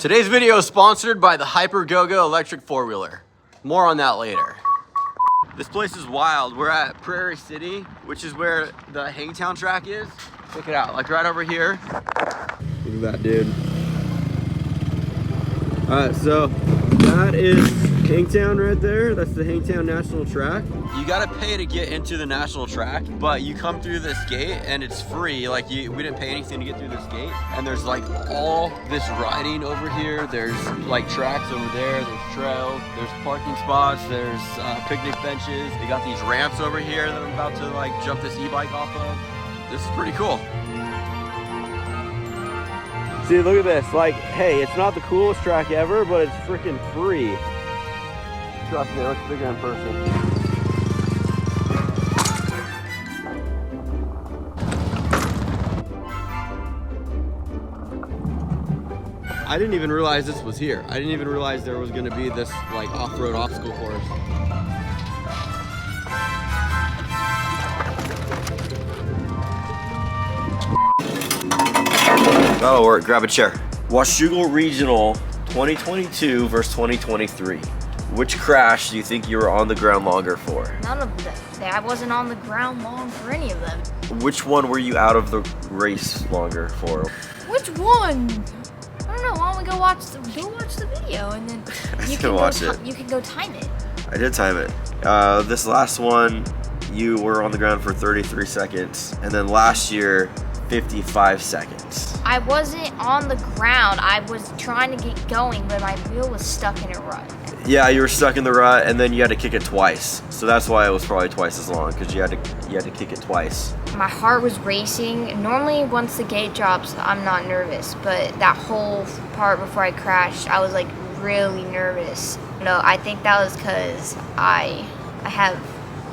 Today's video is sponsored by the Hyper Go-Go electric four-wheeler. More on that later. This place is wild. We're at Prairie City, which is where the Hangtown track is. Check it out, like right over here. Look at that, dude. All right, so that is Hangtown right there. That's the Hangtown National Track. You gotta pay to get into the national track, but you come through this gate and it's free. Like we didn't pay anything to get through this gate. And there's like all this riding over here. There's like tracks over there. There's trails. There's parking spots. There's picnic benches. They got these ramps over here that I'm about to like jump this e-bike off of. This is pretty cool. See, look at this. Like, hey, it's not the coolest track ever, but it's freaking free. Trust me, it looks bigger in person. I didn't even realize this was here. I didn't even realize there was gonna be this like off-road obstacle course. That'll work, grab a chair. Washougal Regional 2022 versus 2023. Which crash do you think you were on the ground longer for? None of them. I wasn't on the ground long for any of them. Which one were you out of the race longer for? Which one? I don't know. Why don't we go watch the video and then you can watch it. You can go time it. I did time it. This last one, you were on the ground for 33 seconds, and then last year, 55 seconds. I wasn't on the ground. I was trying to get going, but my wheel was stuck in a rut. Yeah, you were stuck in the rut, and then you had to kick it twice. So that's why it was probably twice as long, because you had to kick it twice. My heart was racing. Normally, once the gate drops, I'm not nervous, but that whole part before I crashed, I was like really nervous. No, I think that was because I have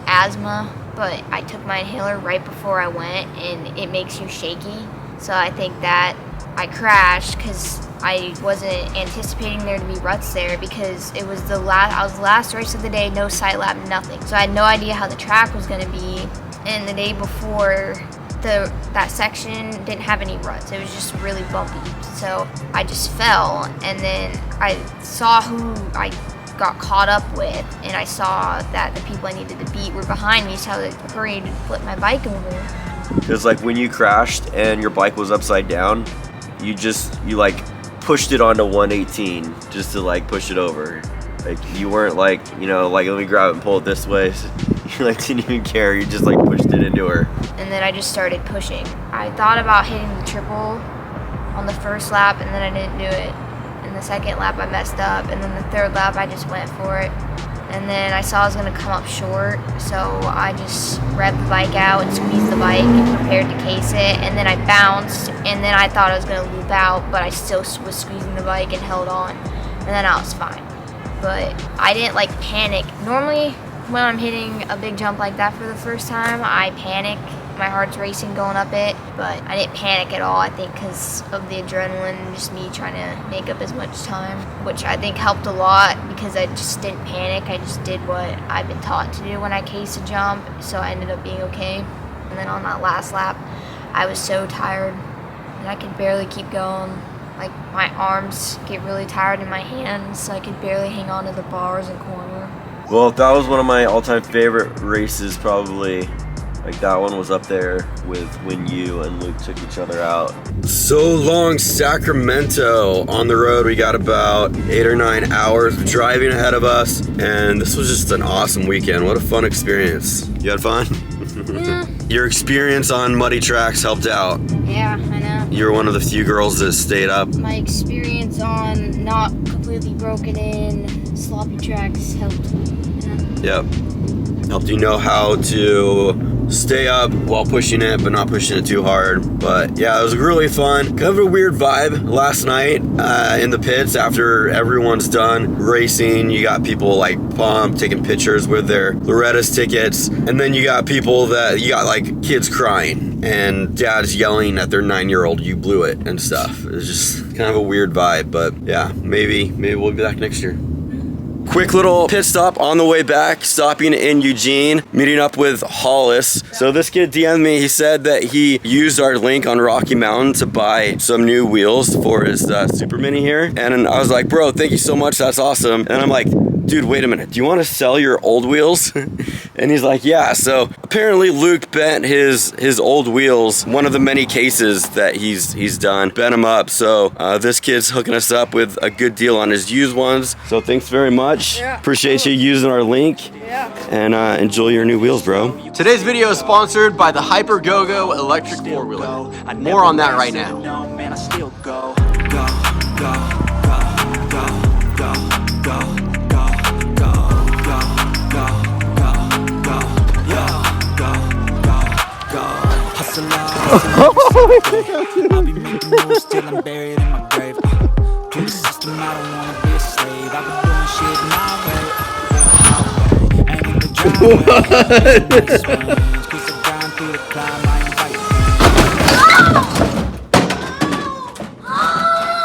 asthma, but I took my inhaler right before I went, and it makes you shaky. So I think that I crashed because I wasn't anticipating there to be ruts there, because it was the last race of the day, no sight lap, nothing. So I had no idea how the track was going to be. And the day before, that section didn't have any ruts. It was just really bumpy. So I just fell, and then I saw who I got caught up with, and I saw that the people I needed to beat were behind me, so I hurried to flip my bike over. Because like when you crashed and your bike was upside down, you like pushed it onto 118 just to like push it over. Like you weren't like, you know, like let me grab it and pull it this way. You like didn't even care. You just like pushed it into her. And then I just started pushing. I thought about hitting the triple on the first lap, and then I didn't do it. And the second lap I messed up, and then the third lap I just went for it. And then I saw I was gonna come up short, so I just revved the bike out and squeezed the bike and prepared to case it. And then I bounced, and then I thought I was gonna loop out, but I still was squeezing the bike and held on. And then I was fine. But I didn't like panic. Normally, when I'm hitting a big jump like that for the first time, I panic. My heart's racing going up it, but I didn't panic at all, I think, because of the adrenaline and just me trying to make up as much time, which I think helped a lot because I just didn't panic. I just did what I've been taught to do when I case a jump, so I ended up being okay. And then on that last lap, I was so tired and I could barely keep going. Like my arms get really tired in my hands, so I could barely hang on to the bars and corner. Well, that was one of my all-time favorite races, probably. Like that one was up there with when you and Luke took each other out. So long, Sacramento. On the road, we got about 8 or 9 hours of driving ahead of us, and this was just an awesome weekend. What a fun experience. You had fun? Yeah. Your experience on muddy tracks helped out. Yeah, I know. You were one of the few girls that stayed up. My experience on not completely broken in sloppy tracks helped. Yep. Helped you know how to stay up while pushing it, but not pushing it too hard. But yeah, it was really fun. Kind of a weird vibe last night in the pits after everyone's done racing. You got people like pumped, taking pictures with their Loretta's tickets. And then you got people you got like kids crying and dads yelling at their 9-year-old, you blew it and stuff. It was just kind of a weird vibe, but yeah, maybe we'll be back next year. Quick little pit stop on the way back, stopping in Eugene, meeting up with Hollis. So this kid DM'd me, he said that he used our link on Rocky Mountain to buy some new wheels for his Super Mini here. And I was like, bro, thank you so much, that's awesome. And I'm like, dude, wait a minute, do you want to sell your old wheels? And he's like, yeah. So apparently Luke bent his old wheels, one of the many cases that he's done, bent them up. So this kid's hooking us up with a good deal on his used ones. So thanks very much. Yeah, appreciate you using our link. Yeah. And enjoy your new wheels, bro. Today's video is sponsored by the Hyper Go-Go electric four-wheeler. More on that right now. Man, I still go. I'll be making moves till I'm buried in my grave. To the system, I don't wanna be a slave. I've been doing shit my way, and in the driveway. Cause I grind through the climb, I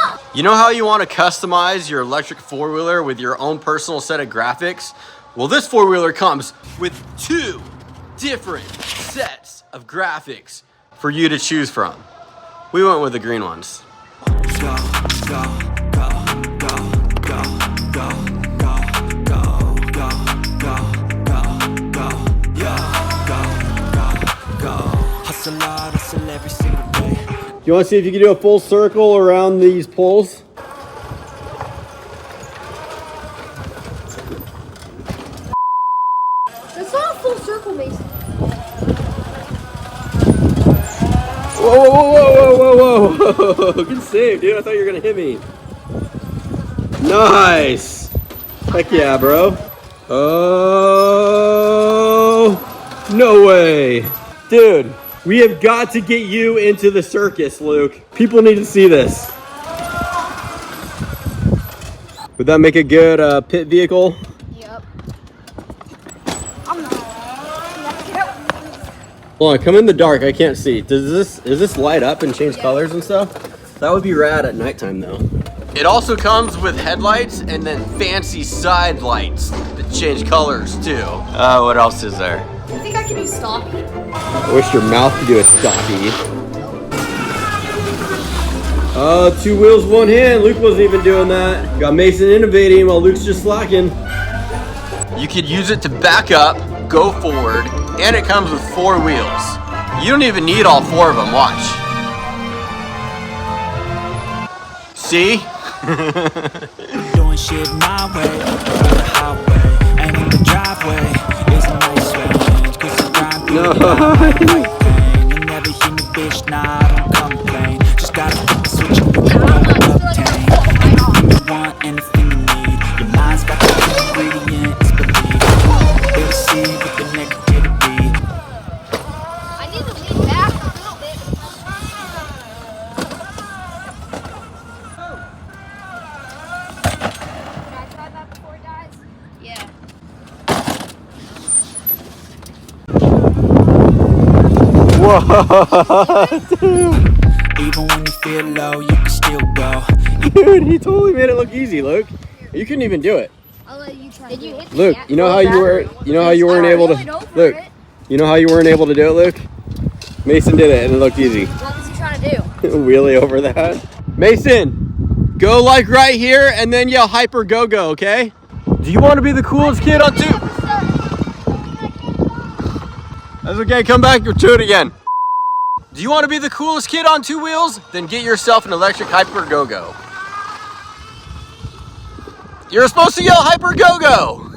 invite. You know how you want to customize your electric four-wheeler with your own personal set of graphics? Well, this four-wheeler comes with 2 different sets of graphics for you to choose from. We went with the green ones. You want to see if you can do a full circle around these poles? That's not a full circle, Mason. Whoa, whoa, whoa, whoa, whoa, whoa. Good save, dude. I thought you were going to hit me. Nice. Heck yeah, bro. Oh, no way. Dude, we have got to get you into the circus, Luke. People need to see this. Would that make a good pit vehicle? Yep. Hold on, come in the dark. I can't see. Does this light up and change colors and stuff? That would be rad at nighttime, though. It also comes with headlights and then fancy side lights that change colors too. What else is there? I think I can do stoppy. I wish your mouth could do a stoppy. 2 wheels, 1 hand. Luke wasn't even doing that. Got Mason innovating while Luke's just slacking. You could use it to back up, go forward, and it comes with 4 wheels. You don't even need all 4 of them, watch. See? Doing shit my way, on the highway, and in the driveway is a nice range. Cause I grind through the night, you never hear me, bitch, nah, I don't complain. Just gotta flip the switch and you know obtain anything you want, anything you need. Your mind's got the ingredients, believe. They receive with the negativity. I need to lean back a little bit. Can I try that before it dies? Yeah. Even when you feel low, you can still go. Dude, he totally made it look easy, Luke. You couldn't even do it. I'll let you try. Did you hit Luke, you know how you weren't able to Luke. You know how you weren't able to do it, Luke? Mason did it and it looked easy. What was he trying to do? Wheelie over that. Mason, go like right here and then yell hyper go-go, okay? Do you want to be the coolest kid on 2? That's okay, come back to it again. Do you want to be the coolest kid on 2 wheels? Then get yourself an electric hyper go-go. You're supposed to yell hyper go-go.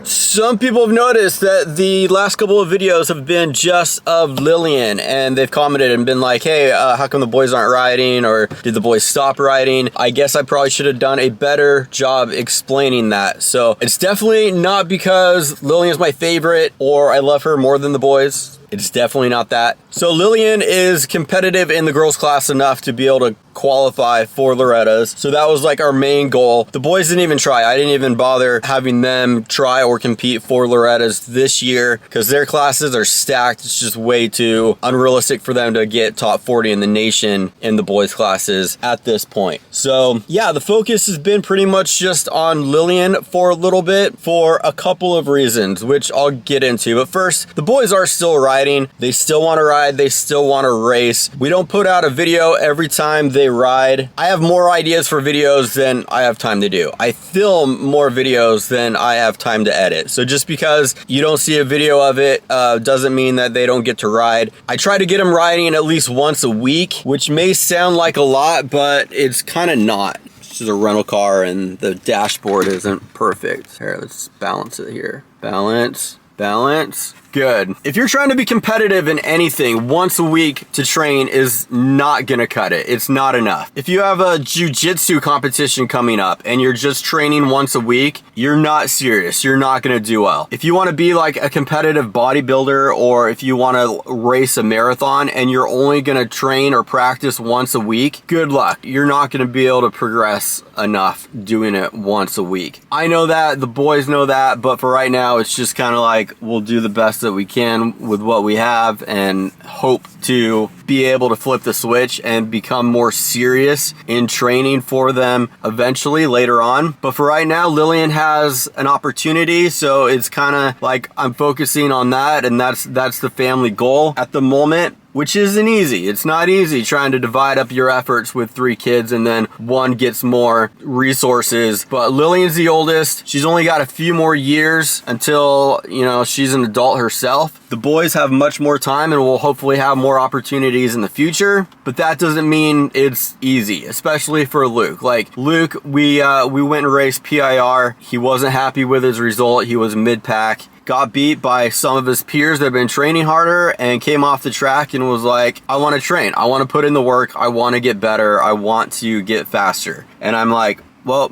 Some people have noticed that the last couple of videos have been just of Lillian, and they've commented and been like, hey, how come the boys aren't riding, or did the boys stop riding? I guess I probably should have done a better job explaining that. So it's definitely not because Lillian's my favorite or I love her more than the boys. It's definitely not that. So Lillian is competitive in the girls class enough to be able to qualify for Loretta's. So that was like our main goal. The boys didn't even try. I didn't even bother having them try or compete for Loretta's this year because their classes are stacked. It's just way too unrealistic for them to get top 40 in the nation in the boys classes at this point. So yeah, the focus has been pretty much just on Lillian for a little bit for a couple of reasons, which I'll get into. But first, the boys are still riding. They still want to ride. They still want to race. We don't put out a video every time they ride. I have more ideas for videos than I have time to do. I film more videos than I have time to edit. So just because you don't see a video of it doesn't mean that they don't get to ride. I try to get them riding at least once a week, which may sound like a lot, but it's kind of not. It's just a rental car and the dashboard isn't perfect. Here, let's balance it here. Balance, balance. Good. If you're trying to be competitive in anything, once a week to train is not gonna cut it. It's not enough. If you have a jiu-jitsu competition coming up and you're just training once a week, you're not serious. You're not gonna do well. If you wanna be like a competitive bodybuilder, or if you wanna race a marathon and you're only gonna train or practice once a week, good luck. You're not gonna be able to progress enough doing it once a week. I know that, the boys know that, but for right now, it's just kind of like, we'll do the best that we can with what we have and hope to be able to flip the switch and become more serious in training for them eventually later on. But for right now, Lillian has an opportunity, so it's kind of like I'm focusing on that, and that's the family goal at the moment, which isn't easy. It's not easy trying to divide up your efforts with 3 kids and then one gets more resources. But Lillian's the oldest. She's only got a few more years until, you know, she's an adult herself. The boys have much more time and will hopefully have more opportunities in the future, but that doesn't mean it's easy, especially for Luke. Like Luke, we went and raced PIR. He wasn't happy with his result. He was mid-pack. Got beat by some of his peers that have been training harder and came off the track and was like, I want to train. I want to put in the work. I want to get better. I want to get faster. And I'm like, well,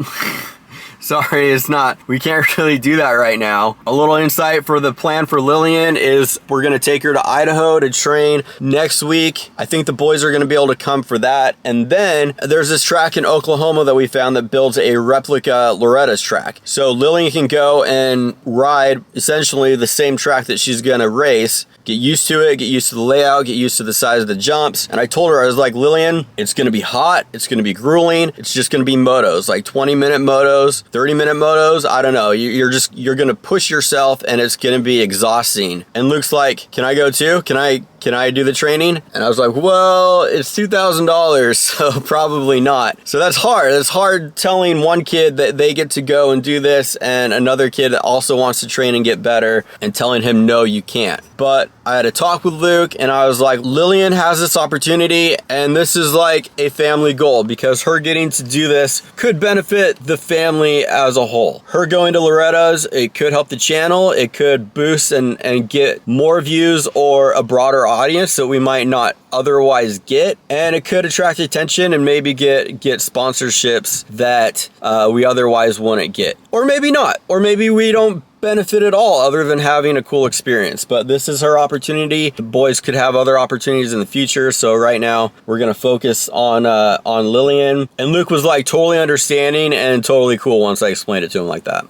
sorry, it's not. We can't really do that right now. A little insight for the plan for Lillian is we're going to take her to Idaho to train next week. I think the boys are going to be able to come for that. And then there's this track in Oklahoma that we found that builds a replica Loretta's track. So Lillian can go and ride essentially the same track that she's going to race. Get used to it, get used to the layout, get used to the size of the jumps. And I told her, I was like, Lillian, it's gonna be hot, it's gonna be grueling, it's just gonna be motos, like 20-minute motos, 30-minute motos, I don't know. You're gonna push yourself and it's gonna be exhausting. And Luke's like, can I go too? Can I do the training? And I was like, well, it's $2,000, so probably not. So that's hard. It's hard telling one kid that they get to go and do this and another kid that also wants to train and get better and telling him, no, you can't. But I had a talk with Luke and I was like, Lillian has this opportunity and this is like a family goal because her getting to do this could benefit the family as a whole. Her going to Loretta's, it could help the channel. It could boost and get more views or a broader audience that we might not otherwise get, and it could attract attention and maybe get sponsorships that we otherwise wouldn't get, or maybe not, or maybe we don't benefit at all other than having a cool experience. But this is her opportunity. The boys could have other opportunities in the future, so right now we're gonna focus on Lillian. And Luke was like totally understanding and totally cool once I explained it to him like that.